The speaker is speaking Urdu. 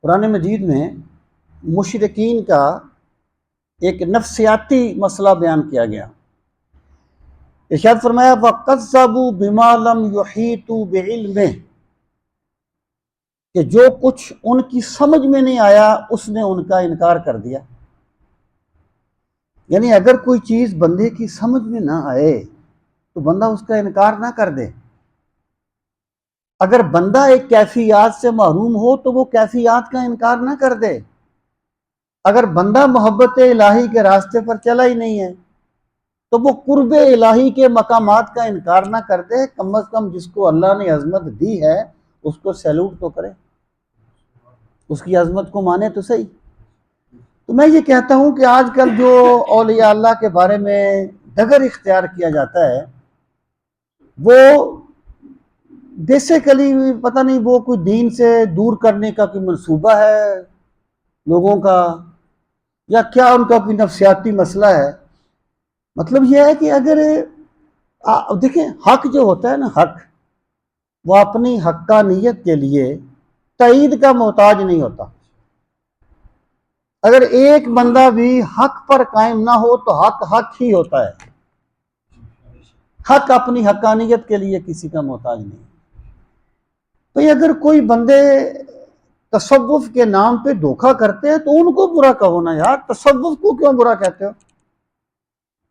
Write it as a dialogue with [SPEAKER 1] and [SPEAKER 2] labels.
[SPEAKER 1] قرآن مجید میں مشرکین کا ایک نفسیاتی مسئلہ بیان کیا گیا۔ ارشاد فرمایا وَقَذَّبُوا بِمَا لَمْ يُحِيطُوا بِعِلْمِهِ، کہ جو کچھ ان کی سمجھ میں نہیں آیا اس نے ان کا انکار کر دیا۔ یعنی اگر کوئی چیز بندے کی سمجھ میں نہ آئے تو بندہ اس کا انکار نہ کر دے۔ اگر بندہ ایک کیفیات سے محروم ہو تو وہ کیفیات کا انکار نہ کر دے۔ اگر بندہ محبت الہی کے راستے پر چلا ہی نہیں ہے تو وہ قرب الہی کے مقامات کا انکار نہ کر دے۔ کم از کم جس کو اللہ نے عظمت دی ہے اس کو سیلوٹ تو کرے، اس کی عظمت کو مانے تو صحیح۔ تو میں یہ کہتا ہوں کہ آج کل جو اولیاء اللہ کے بارے میں ڈگر اختیار کیا جاتا ہے وہ بیسیکلی پتہ نہیں وہ کوئی دین سے دور کرنے کا کوئی منصوبہ ہے لوگوں کا، یا کیا ان کا کوئی نفسیاتی مسئلہ ہے۔ مطلب یہ ہے کہ اگر دیکھیں حق جو ہوتا ہے نا، حق وہ اپنی حقانیت کے لیے تائید کا محتاج نہیں ہوتا۔ اگر ایک بندہ بھی حق پر قائم نہ ہو تو حق حق ہی ہوتا ہے، حق اپنی حقانیت کے لیے کسی کا محتاج نہیں۔ تو اگر کوئی بندے تصوف کے نام پہ دھوکہ کرتے ہیں تو ان کو برا کہو نا یار، تصوف کو کیوں برا کہتے ہو؟